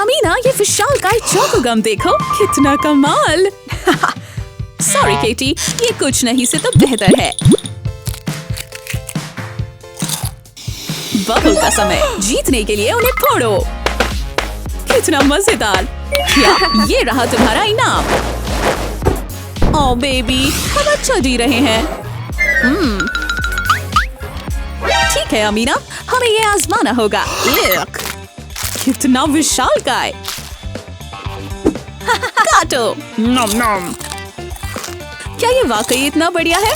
अमीना, ये विशालकाय चोको गम देखो, कितना कमाल। सॉरी केटी, ये कुछ नहीं से तो बेहतर है। बबल का समय, जीतने के लिए उन्हें फोड़ो। कितना मजेदार। क्या ये रहा तुम्हारा इनाम। ओह बेबी, हम अच्छा जी रहे हैं। ठीक है अमीना, हमें ये आजमाना होगा। कितना विशालकाय। काटो। नम नम। क्या ये वाकई इतना बढ़िया है?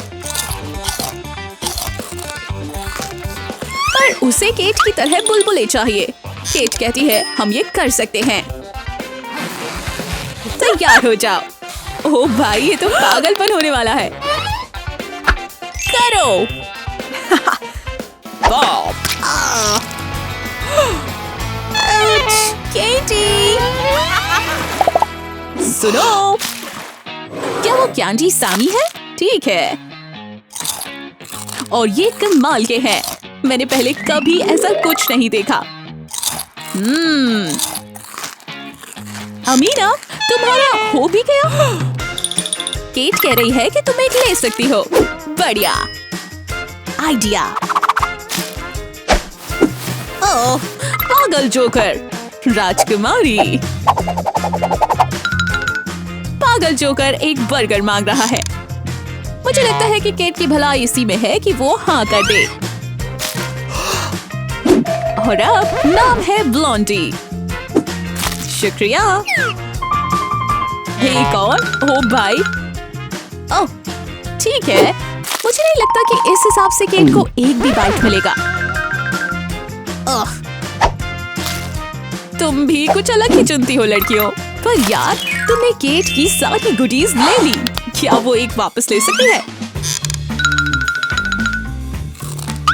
पर उसे केट की तरह बुलबुले चाहिए। केट कहती है हम ये कर सकते हैं। तैयार हो जाओ। ओह भाई, ये तो पागलपन होने वाला है। करो। केटी, सुनो, क्या वो कैंडी सामी है? ठीक है। और ये कमाल के हैं। मैंने पहले कभी ऐसा कुछ नहीं देखा। अमीना, तुम्हारा हो भी गया? केट कह रही है कि तुम एक ले सकती हो। बढ़िया आइडिया। ओह, पागल जोकर। राजकुमारी। पागल जोकर एक बर्गर मांग रहा है। मुझे लगता है कि केट की भलाई इसी में है कि वो हाँ कर दे। और अब नाम है ब्लॉन्डी। शुक्रिया। हे कौन? ओ भाई। ओह ठीक है। मुझे नहीं लगता कि इस हिसाब से केट को एक भी बाइट मिलेगा। तुम भी कुछ अलग ही चुनती हो लड़कियों। पर यार, तुमने केट की सारी गुडीज ले ली। क्या वो एक वापस ले सकती है?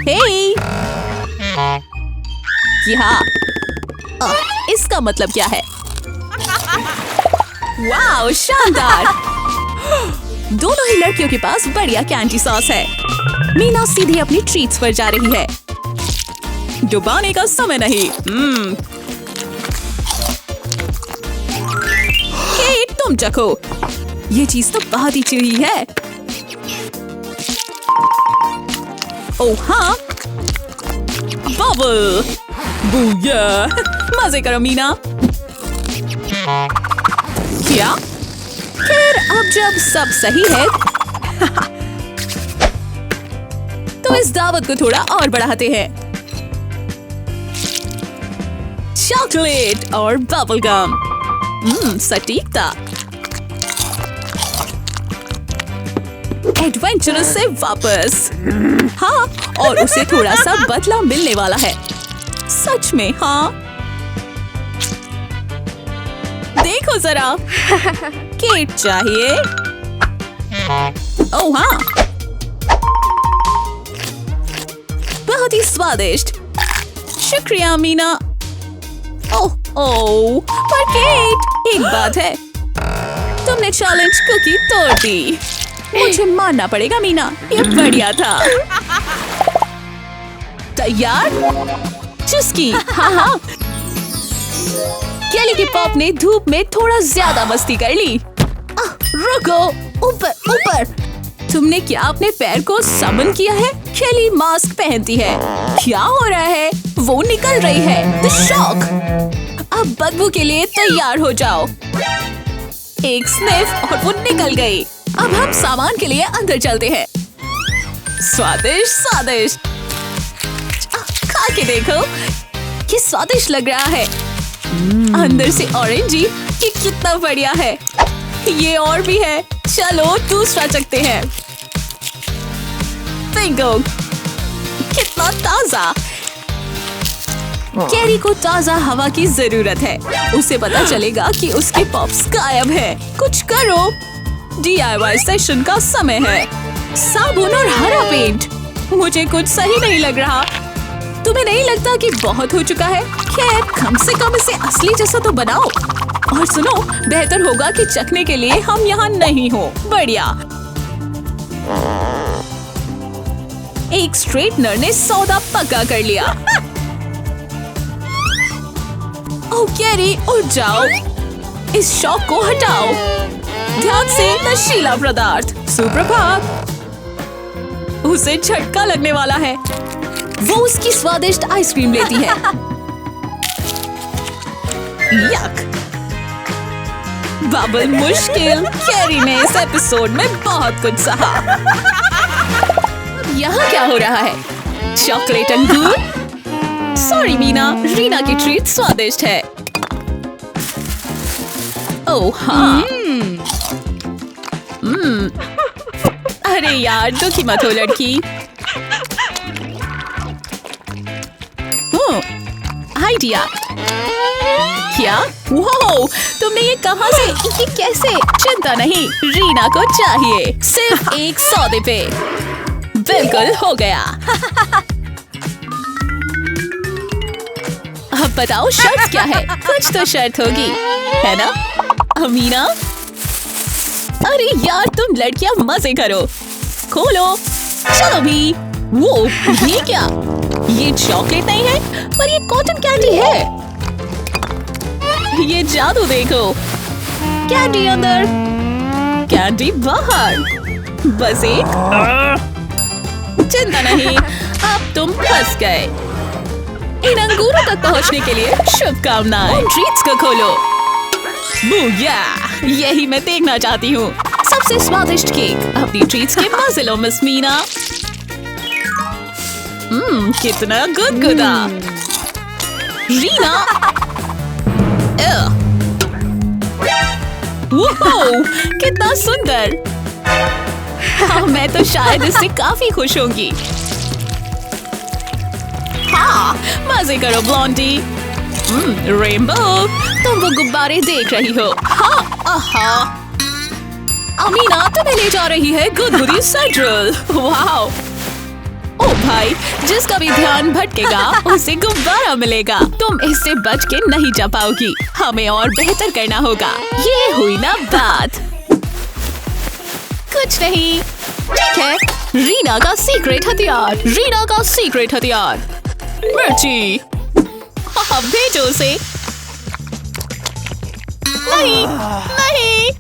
हे! हाँ। इसका मतलब क्या है? वाओ, शानदार। दोनों ही लड़कियों के पास बढ़िया कैंडी सॉस है। मीना सीधे अपनी ट्रीट्स पर जा रही है। डुबाने का समय नहीं। केट, तुम चखो। ये चीज तो बहुत ही चूही है। ओह हाँ, बबल। बूया। मजे करो मीना। क्या? खैर, अब जब सब सही है तो इस दावत को थोड़ा और बढ़ाते हैं। चॉकलेट और बबल गम। सटीकता। एडवेंचरस से वापस। हाँ, और उसे थोड़ा सा बदला मिलने वाला है। सच में हाँ। देखो जरा। केट चाहिए। ओह हाँ, बहुत ही स्वादिष्ट। शुक्रिया मीना। ओह ओह, पर केट, एक बात है, तुमने चैलेंज कुकी तोड़ दी। मुझे मानना पड़ेगा मीना, ये बढ़िया था। तैयार? चुस्की। हाँ हाँ। केली के पॉप ने धूप में थोड़ा ज्यादा मस्ती कर ली। रुको, ऊपर ऊपर। तुमने क्या अपने पैर को समन किया है? केली मास्क पहनती है। क्या हो रहा है? वो निकल रही है। The shock. अब बदबू के लिए तैयार हो जाओ। एक स्निफ और वो निकल गई। अब हम सामान के लिए अंदर चलते हैं। स्वादिष्ट स्वादिष्ट। खा के देखो, ये स्वादिष्ट लग रहा है। अंदर से ऑरेंजी। ये कितना बढ़िया है। ये और भी है। चलो दूसरा चखते हैं। बिंगो, कितना ताजा। कैरी को ताजा हवा की जरूरत है। उसे पता चलेगा कि उसके पॉप्स गायब है। कुछ करो। DIY सेशन का समय है। साबुन और हरा पेंट। मुझे कुछ सही नहीं लग रहा। तुम्हें नहीं लगता कि बहुत हो चुका है? खैर, कम से कम इसे असली जैसा तो बनाओ। और सुनो, बेहतर होगा कि चखने के लिए हम यहाँ नहीं हो। बढ़िया। एक स्ट्रेटनर ने सौदा पक्का कर लिया। ओह कैरी, उठ जाओ, इस शॉक को हटाओ। ध्यान से, नशीला पदार्थ। सुप्रभात। उसे झटका लगने वाला है। वो उसकी स्वादिष्ट आइसक्रीम लेती है। यक। बबल मुश्किल। कैरी ने इस एपिसोड में बहुत कुछ सहा। यहाँ क्या हो रहा है? चॉकलेट अंगूर? सॉरी मीना, रीना की ट्रीट स्वादिष्ट है। ओह हाँ। अरे यार, दुखी मत हो लड़की। आइडिया। क्या? वाओ, तुमने ये कहाँ से? ये कैसे? चिंता नहीं, रीना को चाहिए सिर्फ एक सौदे पे। बिल्कुल हो गया। अब बताओ शर्त क्या है? कुछ तो शर्त होगी, है ना अमीना? अरे यार, तुम लड़कियां मजे करो। खोलो, चलो भी। वो ये क्या? ये चॉकलेट नहीं है, पर ये कॉटन कैंडी है। ये जादू देखो। कैंडी अंदर, कैंडी बाहर। बस एक। चिंता नहीं, अब तुम फंस गए। इन अंगूरों तक पहुंचने के लिए शुभकामनाएं। उन ट्रीट्स को खोलो। बूया, यही मैं देखना चाहती हूँ। सबसे स्वादिष्ट केक। अपनी ट्रीट्स के मजे लो मिस मीना। कितना गुदगुदा। रीना। वो कितना सुंदर। हाँ, मैं तो शायद इससे काफी खुश होंगी। हाँ, मजे करो ब्लॉन्डी। रेनबो, तुम वो गुब्बारे देख रही हो? हाँ, आहा। अमीना तुम्हें ले जा रही है गुदगुदी सेंट्रल। वाओ। ओ भाई, जिसका भी ध्यान भटकेगा उसे गुब्बारा मिलेगा। तुम इससे बच के नहीं जा पाओगी। हमें और बेहतर करना होगा। ये हुई ना बात। कुछ नहीं। ठीक है, रीना का सीक्रेट हथियार। रीना का सीक्रेट हथियार। मिर्ची। भेजो उसे। नहीं, नहीं।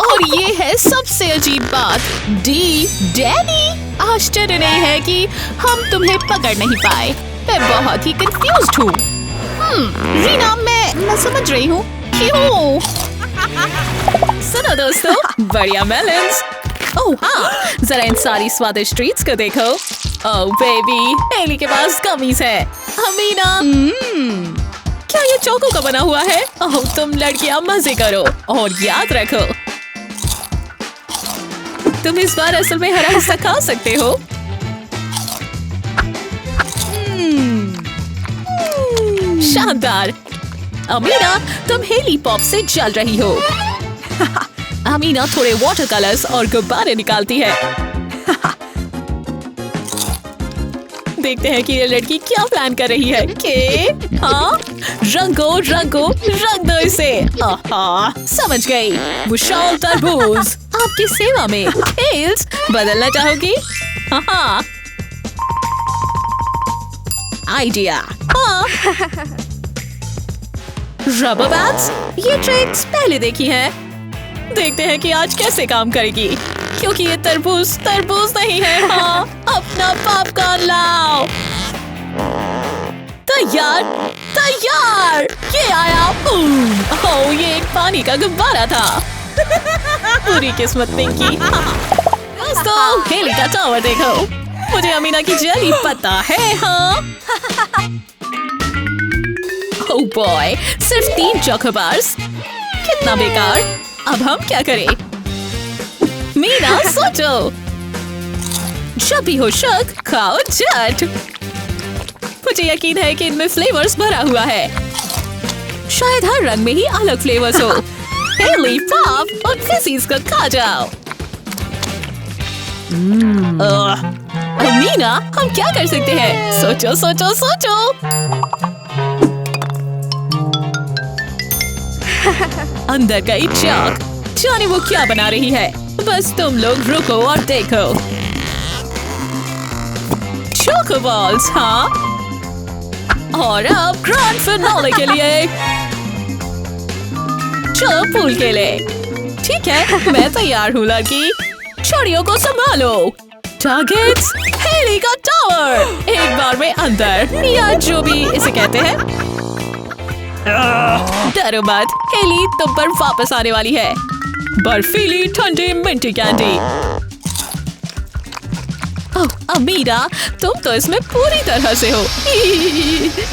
और ये है सबसे अजीब बात। डैनी, आश्चर्य नहीं है कि हम तुम्हें पकड़ नहीं पाए। मैं बहुत ही कंफ्यूज्ड हूँ। रीना, मैं समझ रही हूँ। क्यों? सुनो दोस्तों, बढ़िया मेलन्स। ओह हाँ, जरा इन सारी स्वादिष्ट ट्रीट्स को देखो। ओह बेबी, हेली के पास गमीज है। अमीना, क्या ये चोको का बना हुआ है? ओह, तुम लड़कियां मजे करो और याद रखो, तुम इस बार असल में हरा हिस्सा खा सकते हो। शानदार। अमीना, तुम हेली पॉप से जल रही हो। अमीना थोड़े वाटर कलर्स और गुब्बारे निकालती है। देखते हैं कि ये लड़की क्या प्लान कर रही है। के हाँ, रंगो रंगो रंग दो इसे। आहा, समझ गई। विशाल तरबूज आपकी सेवा में। टेल्स, बदलना चाहोगी? हाँ, आइडिया। हाँ। रबर बैंड्स, ये ट्रिक्स पहले देखी है। देखते हैं कि आज कैसे काम करेगी, क्योंकि ये तरबूज नहीं है। हाँ, अपना पॉपकॉर्न लाओ। तैयार, तैयार। ये आया। ओह, ये एक पानी का गुब्बारा था। पूरी किस्मत पिंकी। दोस्तों, हेली का टावर देखो। मुझे अमीना की जेली पता है। हाँ। ओह बॉय, सिर्फ 3 चॉकोबार्स, कितना बेकार। अब हम क्या करें? मीना, सोचो। जब भी हो शक, खाओ झट। मुझे यकीन है कि इनमें फ्लेवर्स भरा हुआ है। शायद हर रंग में ही अलग फ्लेवर्स हो। हेली पॉप और फिजीज को खा जाओ। मीना, हम क्या कर सकते हैं? सोचो सोचो सोचो। अंदर गई चाक, जाने वो क्या बना रही है। बस तुम लोग रुको और देखो। चोकोबॉल्स, हाँ। और अब ग्रैंड फिनाले के लिए चलो पूल खेले। ठीक है, मैं तैयार हूँ लड़की। छड़ियों को संभालो। टारगेट्स, हेली का टावर। एक बार में अंदर, या जो भी इसे कहते हैं। डरो मत, हेली तुम पर वापस आने वाली है। बर्फीली ठंडी मिंटी कैंडी। ओह अमीरा, तुम तो इसमें पूरी तरह से हो।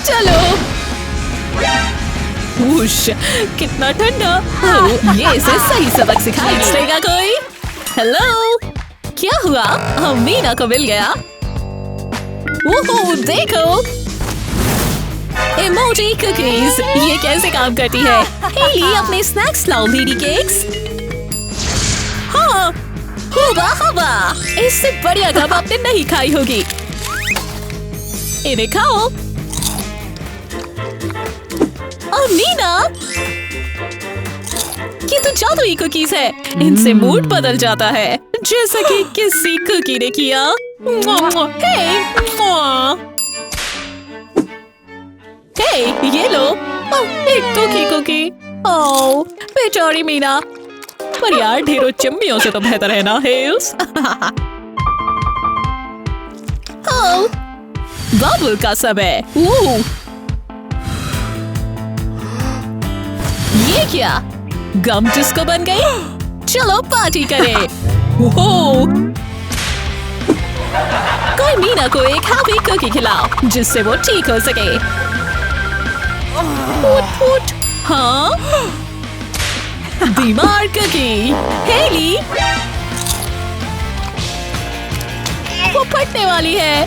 चलो। उश, कितना ठंडा। ओह, ये इसे सही सबक सिखाएगा कोई। हेलो, क्या हुआ? अमीरा को मिल गया। ओह देखो, इमोजी कुकीज, ये कैसे काम करती है? हेली अपने स्नैक्स लाओ लेडी केक्स। हाँ, हुआ हुआ। इससे बढ़िया गम आपने नहीं खाई होगी। इन्हें खाओ। अमीना, ये तो जादुई कुकीज है। इनसे मूड बदल जाता है, जैसा कि किसी कुकी ने किया। हे, ये लो। एक कुकी। ओह, बेचारी मीना। पर यार, ढेरों चिम्मियों से तो बेहतर है ना हेल्स। ओह, बबल का समय। ये क्या? गम डिस्को बन गई? चलो पार्टी करें। ओह, कोई मीना को एक हैप्पी कुकी खिलाओ, जिससे वो ठीक हो सके। फुट। हाँ, बीमार कुकी। हेली, वो फटने वाली है।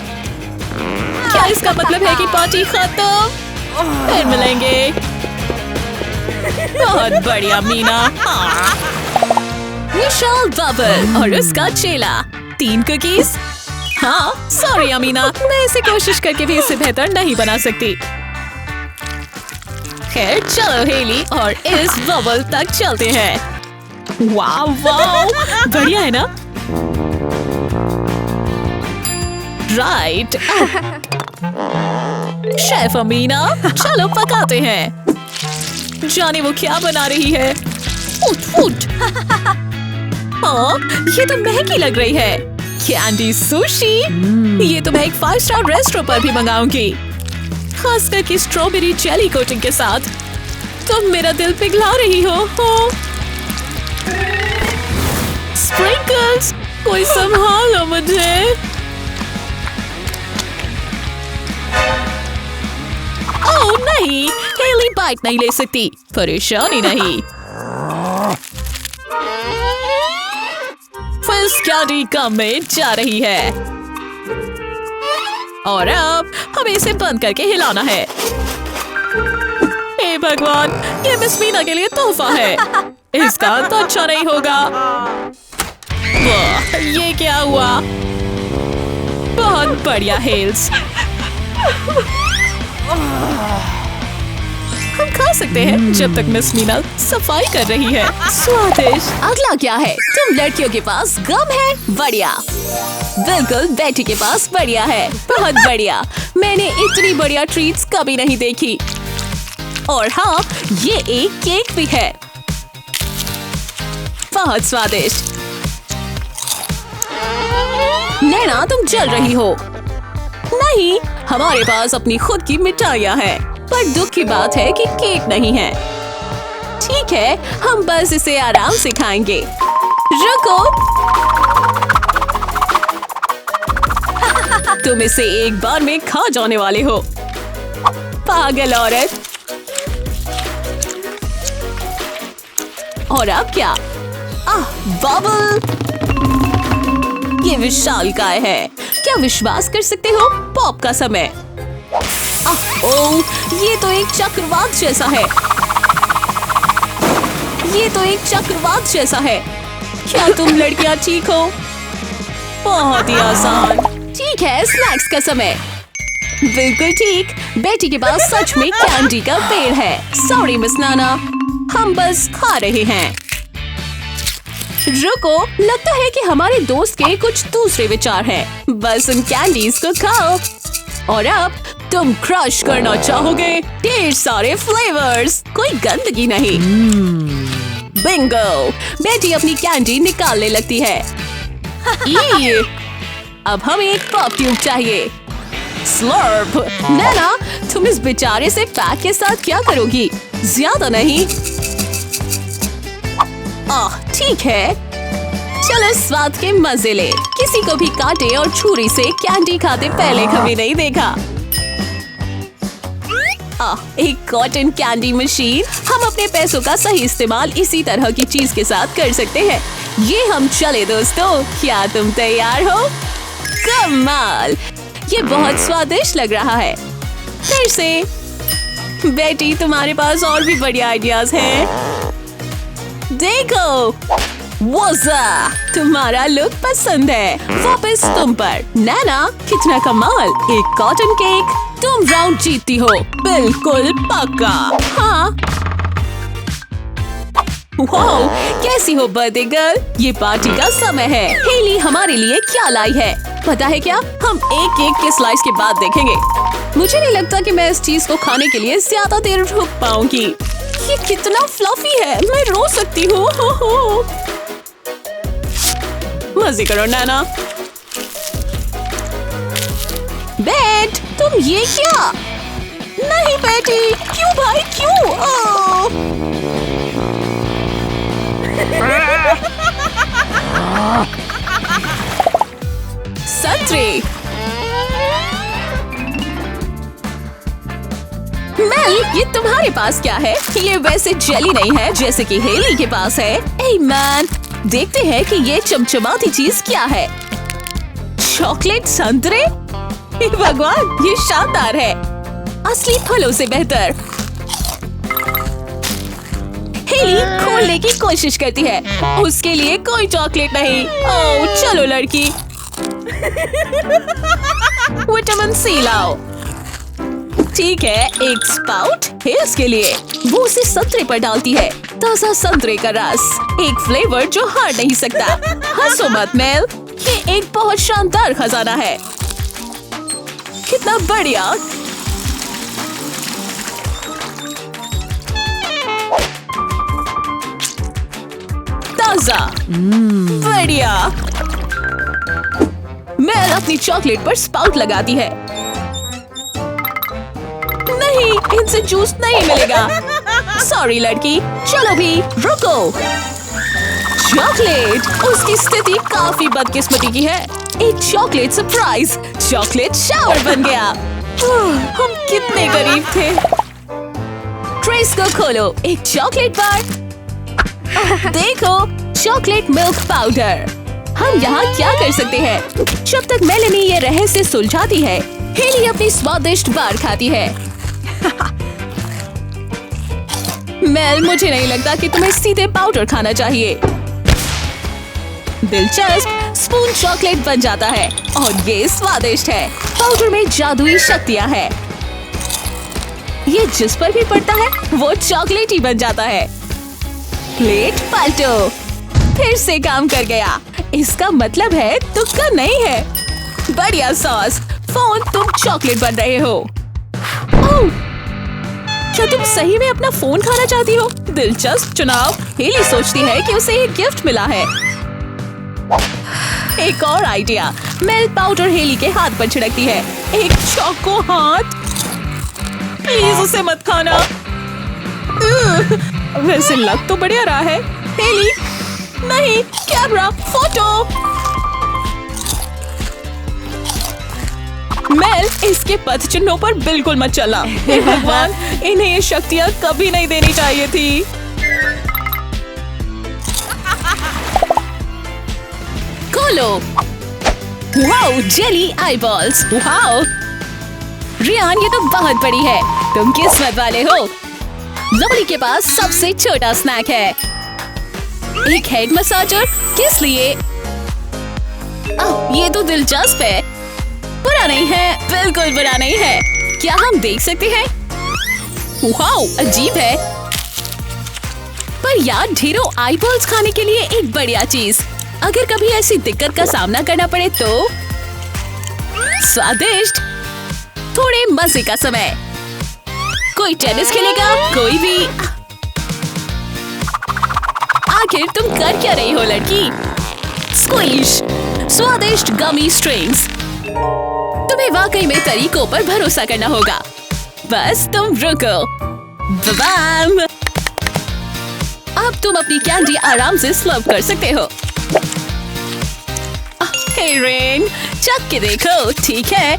क्या इसका मतलब है कि पार्टी खत्म? फिर मिलेंगे। बहुत बढ़िया मीना। विशाल बबल और उसका चेला। 3 कुकीज। हाँ, सॉरी अमीना, मैं इसे कोशिश करके भी इससे बेहतर नहीं बना सकती। खैर चलो हेली, और इस बबल तक चलते हैं। वाव वाव, बढ़िया है ना? राइट। शेफ अमीना, चलो पकाते हैं। जाने वो क्या बना रही है। फुट। हाँ, ये तो महंगी लग रही है। कैंडी सुशी, ये तो मैं एक 5 स्टार रेस्टोरेंट पर भी मंगाऊंगी, खासकर कि स्ट्रॉबेरी जेली कोटिंग के साथ। तुम मेरा दिल पिघला रही हो। स्प्रिंकल्स, कोई संभालो मुझे। ओह नहीं, हेली बाइट नहीं ले सकती। परेशानी नहीं। फिल्स कैंडी कम में जा रही है, और अब हमें इसे बंद करके हिलाना है। हे भगवान, ये मिस मीना के लिए तोहफा है। इसका तो अच्छा नहीं होगा। वाह, ये क्या हुआ? बहुत बढ़िया हेल्स। हम खा सकते हैं जब तक मिस मीना सफाई कर रही है। स्वादिष्ट। अगला क्या है? तुम लड़कियों के पास गम है? बढ़िया। बिल्कुल, बेटी के पास बढ़िया है। बहुत बढ़िया। मैंने इतनी बढ़िया ट्रीट्स कभी नहीं देखी। और हाँ, ये एक केक भी है। बहुत स्वादिष्ट। नैना, तुम जल रही हो। नहीं, हमारे पास अपनी खुद की मिठाइयाँ हैं, पर दुख की बात है कि केक नहीं है। ठीक है, हम बस इसे आराम से खाएंगे। रुको, तुम इसे एक बार में खा जाने वाले हो, पागल औरत। और अब क्या? बबल, ये विशालकाय है। क्या विश्वास कर सकते हो? पॉप का समय। ओह, ये तो एक चक्रवात जैसा है। ये तो एक चक्रवात जैसा है। क्या तुम लड़कियां ठीक हो? बहुत ही आसान। ठीक है, स्नैक्स का समय। बिल्कुल ठीक, बेटी के पास सच में कैंडी का पेड़ है। सॉरी मिस नाना, हम बस खा रहे हैं। रुको, लगता है कि हमारे दोस्त के कुछ दूसरे विचार हैं। बस उन कैंडीज को खाओ। और अब तुम क्रश करना चाहोगे ढेर सारे फ्लेवर्स, कोई गंदगी नहीं। बिंगो! बेटी अपनी कैंडी निकालने लगती है। ये अब हमें एक पॉप ट्यूब चाहिए। स्लर्प! नैना, तुम इस बेचारे से पैक के साथ क्या करोगी? ज्यादा नहीं। ठीक है, चलो स्वाद के मजे ले। किसी को भी कांटे और छुरी से कैंडी खाते पहले कभी नहीं देखा। एक कॉटन कैंडी मशीन। हम अपने पैसों का सही इस्तेमाल इसी तरह की चीज के साथ कर सकते हैं। ये हम चले दोस्तों, क्या तुम तैयार हो? कमाल! ये बहुत स्वादिष्ट लग रहा है। फिर से बेटी, तुम्हारे पास और भी बढ़िया आइडियाज हैं। देखो, वोज़ा! तुम्हारा लुक पसंद है। वापस तुम पर। नैना, कितना कमाल! एक कॉटन केक। तुम राउंड जीतती हो। बिल्कुल पक्का। हाँ। वाओ, कैसी हो बर्थडे गर्ल? ये पार्टी का समय है। हेली हमारे लिए क्या लाई है पता है क्या? हम एक केक के स्लाइस के बाद देखेंगे। मुझे नहीं लगता कि मैं इस चीज को खाने के लिए ज्यादा देर रुक पाऊंगी। ये कितना फ्लफी है, मैं रो सकती हूँ। मजे करो नैना। बेट, तुम ये क्या? नहीं बेटी, क्यों भाई क्यों? संतरे। मेल, ये तुम्हारे पास क्या है? ये वैसे जेली नहीं है जैसे कि हेली के पास है। ए मैन, देखते हैं कि ये चमचमाती चीज क्या है। चॉकलेट संतरे? भगवान, ये शानदार है। असली फलों से बेहतर। हेली खोलने की कोशिश करती है। उसके लिए कोई चॉकलेट नहीं। ओह, चलो लड़की। विटामिन सी लाओ। ठीक है, एक स्पाउट हिल्स के लिए। वो उसे संतरे पर डालती है। ताजा संतरे का रस, एक फ्लेवर जो हार नहीं सकता। हंसो मत मेल, ये एक बहुत शानदार खजाना है। कितना बढ़िया। ताजा, बढ़िया। मेल अपनी चॉकलेट पर स्पाउट लगाती है। नहीं, इनसे जूस नहीं मिलेगा। सॉरी लड़की, चलो भी रुको। चॉकलेट! उसकी स्थिति काफी बदकिस्मती की है। एक चॉकलेट सरप्राइज, चॉकलेट शावर बन गया। हम कितने गरीब थे। ट्रेस को खोलो, एक चॉकलेट बार। देखो, चॉकलेट मिल्क पाउडर। हम यहाँ क्या कर सकते हैं? जब तक मेलेनी ये रहस्य सुलझाती है, हेली अपनी स्वादिष्ट बार खाती है। मेल, मुझे नहीं लगता कि तुम्हें सीधे पाउडर खाना चाहिए। दिलचस्प, स्पून चॉकलेट बन जाता है और ये स्वादिष्ट है। पाउडर में जादुई शक्तियाँ हैं। ये जिस पर भी पड़ता है वो चॉकलेट ही बन जाता है। प्लेट पलटो। फिर से काम कर गया। इसका मतलब है तुक्का नहीं है। बढ़िया सॉस। फोन, तुम चॉकलेट बन रहे हो। ओह, क्या तुम सही में अपना फोन खाना चाहती हो? दिलचस्प चुनाव। हेली सोचती है कि उसे एक गिफ्ट मिला है। एक और आइडिया। मेल पाउडर हेली के हाथ पर छिड़कती है। एक चौको हाथ। प्लीज उसे मत खाना। वैसे लग तो बढ़िया रहा है। हेली, नहीं, कैमरा, फोटो। मेल, इसके पथ चिन्हों पर बिल्कुल मत चलना। हे भगवान, इन्हें ये शक्तियाँ कभी नहीं देनी चाहिए थी। खोलो। Wow, jelly eyeballs. Wow Ryan, ये तो बहुत बड़ी है। तुम किस्मत वाले हो। लवली के पास सबसे छोटा स्नैक है। एक हेड मसाजर। किस लिए? ये तो दिलचस्प है। बुरा नहीं है, बिल्कुल बुरा नहीं है। क्या हम देख सकते हैं? वाओ, अजीब है। पर यार, ढेरों आईबॉल्स खाने के लिए एक बढ़िया चीज। अगर कभी ऐसी दिक्कत का सामना करना पड़े तो स्वादिष्ट। थोड़े मजे का समय। कोई टेनिस खेलेगा, कोई भी। आखिर तुम कर क्या रही हो लड़की? स्क्वीश, स्वादिष्ट गमी स्ट्रिंग्स। तुम्हें वाकई में तरीकों पर भरोसा करना होगा। बस तुम रुको। बबाम! अब तुम अपनी कैंडी आराम से स्लर्प कर सकते हो। हे रेन, चख के देखो, ठीक है?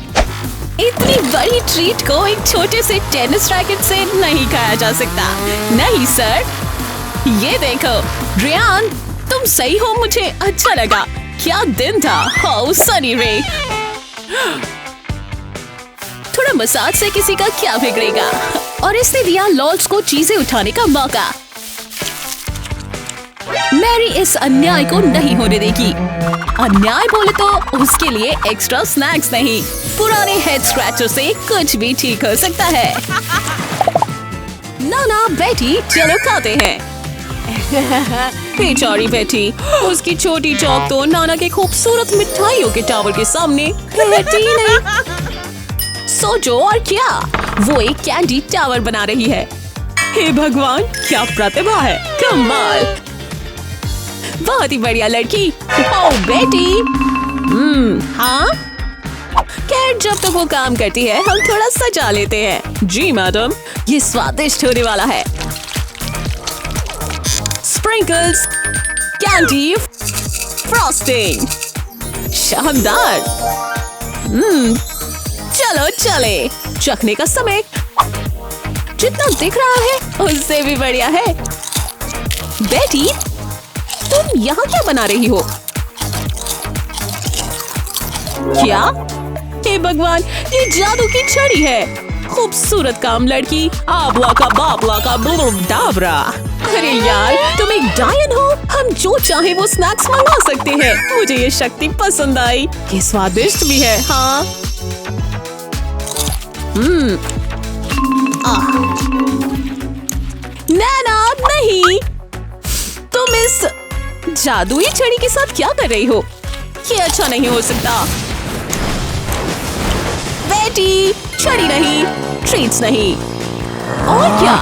इतनी बड़ी ट्रीट को एक छोटे से टेनिस रैकेट से नहीं खाया जा सकता। नहीं सर। ये देखो, रियान, तुम सही हो, मुझे अच्छा लगा। क्या दिन था। हाउ सनी रे। थोड़ा मसाज से किसी का क्या बिगड़ेगा। और इसने दिया लॉल्स को चीजें उठाने का मौका। मैरी इस अन्याय को नहीं होने देगी। अन्याय बोले तो उसके लिए एक्स्ट्रा स्नैक्स नहीं, पुराने हेड स्क्रैचर से कुछ भी ठीक हो सकता है। नाना बेटी, चलो खाते हैं। बेचारी बेटी, उसकी छोटी चौक तो नाना के खूबसूरत मिठाइयों के टावर के सामने रहती नहीं। सोचो और क्या, वो एक कैंडी टावर बना रही है। हे भगवान, क्या प्रतिभा है, कमाल। बहुत ही बढ़िया लड़की। ओ बेटी। हाँ, खैर जब तक वो काम करती है हम थोड़ा सजा लेते हैं। जी मैडम, ये स्वादिष्ट होने वाला है। स्प्रिंकल्स, कैंडी, फ्रॉस्टिंग, शानदार। चलो चले, चखने का समय। जितना दिख रहा है उससे भी बढ़िया है। बेटी, तुम यहाँ क्या बना रही हो? क्या? हे भगवान, ये जादू की छड़ी है। खूबसूरत काम लड़की। आबला का बाबला का डाबरा। अरे यार, तुम एक डायन हो। हम जो चाहे वो स्नैक्स मंगा सकते हैं। मुझे ये शक्ति पसंद आई। ये स्वादिष्ट भी है। हाँ। नैना, नहीं, तुम इस जादुई छड़ी के साथ क्या कर रही हो? ये अच्छा नहीं हो सकता। बेटी, छड़ी नहीं, ट्रीट्स नहीं। और क्या?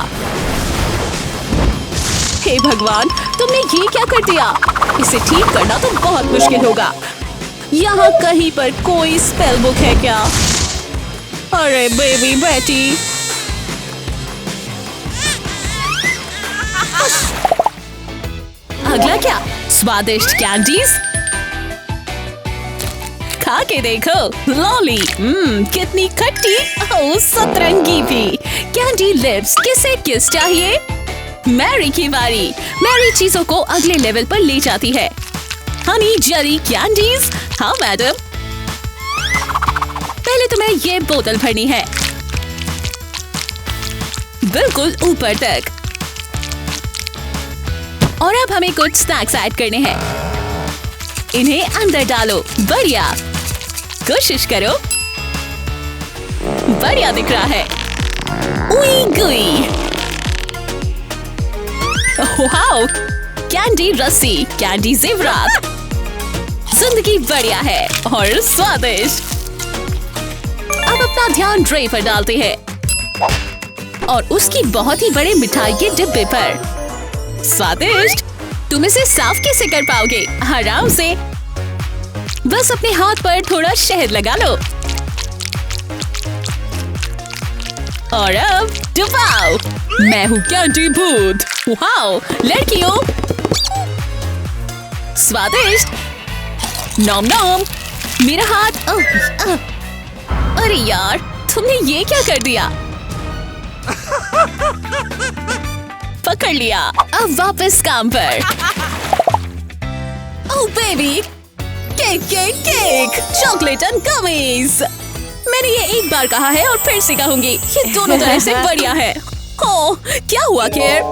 हे भगवान, तुमने ये क्या कर दिया? इसे ठीक करना तो बहुत मुश्किल होगा। यहाँ कहीं पर कोई स्पेल बुक है क्या? अरे बेबी बेटी। अगला क्या? स्वादिष्ट कैंडीज। खा के देखो, लॉली। कितनी खट्टी। ओह, सतरंगी भी। कैंडी लिप्स, किसे किस चाहिए? मैरी की बारी। मैरी चीजों को अगले लेवल पर ले जाती है। Honey jelly candies. हाँ मैडम। पहले तुम्हें ये बोतल भरनी है, बिल्कुल ऊपर तक। और अब हमें कुछ स्नैक्स ऐड करने हैं। इन्हें अंदर डालो। बढ़िया, कोशिश करो। बढ़िया दिख रहा है। उई गुई। वाओ, कैंडी रस्सी, कैंडी ज़ेवरात। जिंदगी बढ़िया है और स्वादिष्ट। अब अपना ध्यान ट्रे पर डालते हैं और उसकी बहुत ही बड़े मिठाई के डिब्बे पर। स्वादिष्ट। तुम इसे साफ कैसे कर पाओगे? आराम से, बस अपने हाथ पर थोड़ा शहद लगा लो और अब डुबाओ। मैं हूँ कैंडी भूत। वाओ लड़कियों, स्वादिष्ट। नॉम नॉम। मेरा हाथ। अरे यार, तुमने ये क्या कर दिया? पकड़ लिया। अब वापस काम पर। ओह baby, cake cake cake, chocolate and gummies. मैंने ये एक बार कहा है और फिर से कहूंगी, ये दोनों तरह से बढ़िया है। ओह, क्या हुआ केर?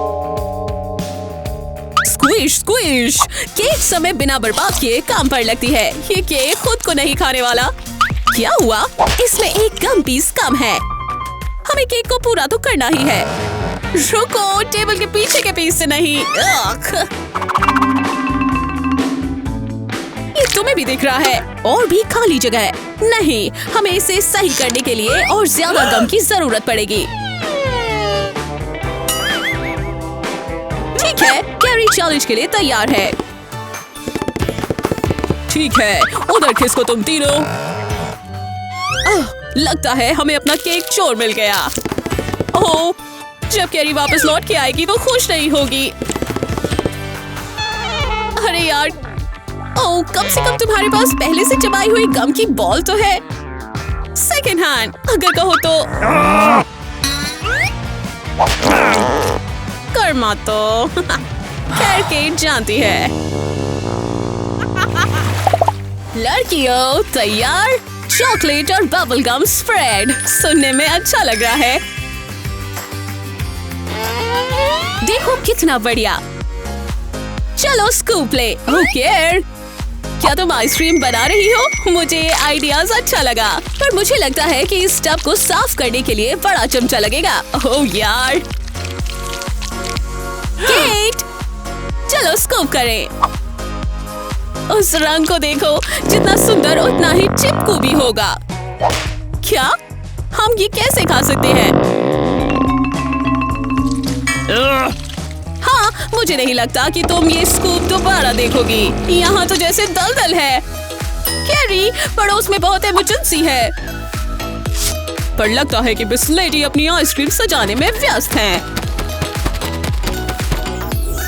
Squish squish. केक समय बिना बर्बाद किए काम पर लगती है। ये केक खुद को नहीं खाने वाला। क्या हुआ? इसमें एक गम पीस कम है। हमें केक को पूरा तो करना ही है। रुको, टेबल के पीछे के पीस से नहीं। ये तुम्हें भी दिख रहा है। और भी खाली जगह है। नहीं, हमें इसे सही करने के लिए और ज्यादा गम की जरूरत पड़ेगी। ठीक है, कैरी चैलेंज के लिए तैयार है। ठीक है, उधर खिसको तुम तीनों। लगता है हमें अपना केक चोर मिल गया। ओह, जब कैरी वापस लौट के आएगी वो खुश नहीं होगी। अरे यार, ओह, कम से कम तुम्हारे पास पहले से चबाई हुई गम की बॉल तो है। सेकंड हैंड अगर कहो तो। कर्मा तो खैर केट जानती है। लड़कियों तैयार? चॉकलेट और बबल गम स्प्रेड सुनने में अच्छा लग रहा है। देखो कितना बढ़िया। चलो स्कूप ले। ओके, क्या तुम आइसक्रीम बना रही हो? मुझे ये आइडियाज अच्छा लगा, पर मुझे लगता है कि इस टब को साफ करने के लिए बड़ा चमचा लगेगा। ओह यार। केट, चलो स्कूप करें। उस रंग को देखो, जितना सुंदर उतना ही चिपकू भी होगा। क्या हम ये कैसे खा सकते हैं? हाँ, मुझे नहीं लगता कि तुम ये स्कूप दोबारा देखोगी। यहाँ तो जैसे दलदल है। कैरी, पड़ोस में बहुत इमरजेंसी है। पर लगता है कि बिस्लेटी अपनी आइसक्रीम सजाने में व्यस्त हैं।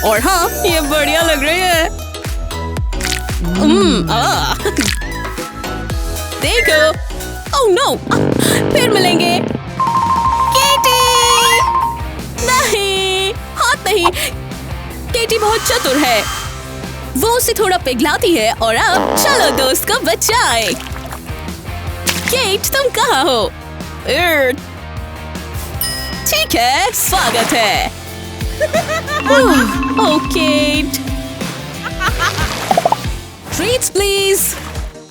और हाँ, ये बढ़िया लग रही है। देखो। ओह नो, फिर मिलेंगे। केटी, नहीं, हाथ नहीं। केटी बहुत चतुर है। वो उसे थोड़ा पिघलाती है और अब चलो दोस्त को बचाए। केट, तुम कहाँ हो? ठीक है, स्वागत है। ओह केट, ट्रीट्स प्लीज।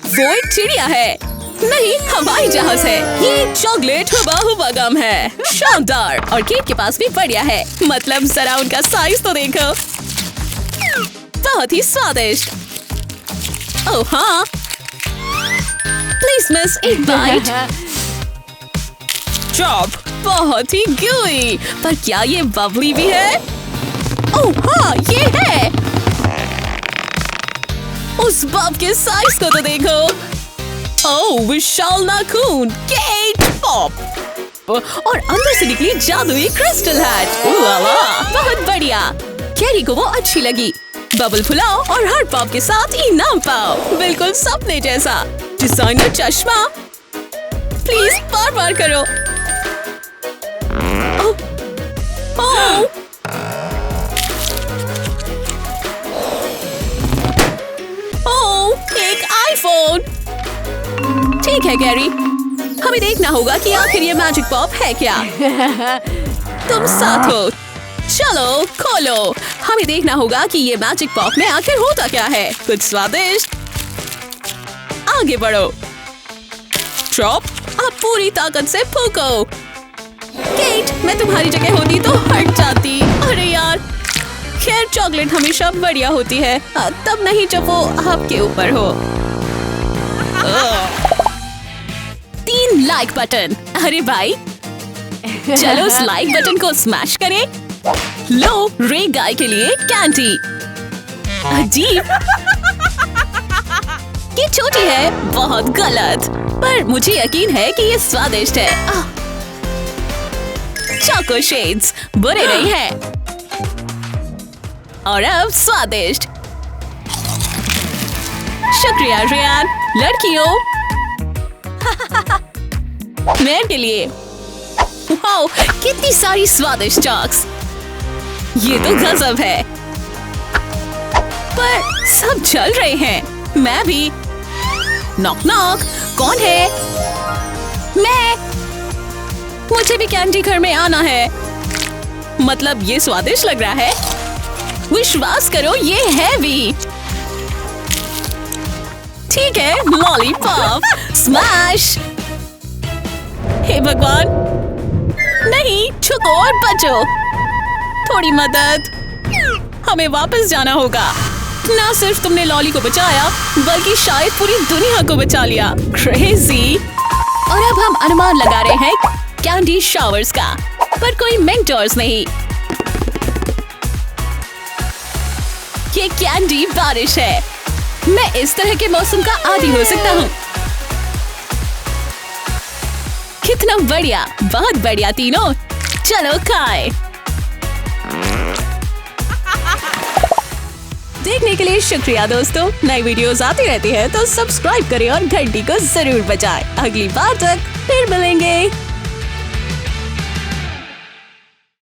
वो एक चिड़िया है। नहीं, हवाई जहाज है। ये चॉकलेट हुबा हुबा गम है। शानदार। और केक के पास भी बढ़िया है। मतलब जरा उनका साइज तो देखो। बहुत ही स्वादिष्ट। ओह हाँ, प्लीज मिस एक बाइट। चॉप बहुत ही gooey। पर क्या ये बबली भी है? ओह हाँ, ये है। उस बब के साइज को तो देखो। ओह, विशाल नाखून। केट पॉप। और अंदर से निकली जादुई क्रिस्टल हैट। बहुत बढ़िया। कैरी को वो अच्छी लगी। बबल फुलाओ और हर पॉप के साथ इनाम पाओ। बिल्कुल सपने जैसा। डिजाइनर चश्मा। प्लीज बार बार करो। ओह, एक आईफोन। ठीक है कैरी, हमें देखना होगा कि आखिर ये मैजिक पॉप है क्या। तुम साथ हो। चलो खोलो। हमें देखना होगा कि ये मैजिक पॉप में आखिर होता क्या है। कुछ स्वादिष्ट। आगे बढ़ो। चॉप, आप पूरी ताकत से फूको। केट, मैं तुम्हारी जगह होती तो हट जाती। अरे यार, खैर चॉकलेट हमेशा बढ़िया होती है, तब नहीं जब वो आपके ऊपर हो। 3 लाइक बटन। अरे भाई, चलो उस लाइक बटन को स्मैश करें। लो, रे गाय के लिए कैंडी। अजीब, ये छोटी है। बहुत गलत, पर मुझे यकीन है कि ये स्वादिष्ट है। चोको शेड्स बुरे नहीं हैं। और अब स्वादिष्ट। शुक्रिया रियान। लड़कियों, मेरे लिए। वाओ, कितनी सारी स्वादिष्ट चॉक्स। ये तो गजब है। पर सब चल रहे हैं। मैं भी। नॉक नॉक, कौन है? मैं। मुझे भी कैंडी घर में आना है। मतलब ये स्वादिष्ट लग रहा है। विश्वास करो, ये है भी। ठीक है, लॉलीपॉप स्मैश। हे भगवान, नहीं, छुपो और बचो। थोड़ी मदद। हमें वापस जाना होगा। ना सिर्फ तुमने लॉली को बचाया, बल्कि शायद पूरी दुनिया को बचा लिया। क्रेजी। और अब हम अनुमान लगा रहे हैं कैंडी शावर्स का, पर कोई मेंटोर्स नहीं। ये कैंडी बारिश है। मैं इस तरह के मौसम का आदी हो सकता हूँ। कितना बढ़िया, बहुत बढ़िया तीनों। चलो खाए। देखने के लिए शुक्रिया दोस्तों। नई वीडियोस आती रहती है तो सब्सक्राइब करें और घंटी को जरूर बजाएं। अगली बार तक फिर मिलेंगे।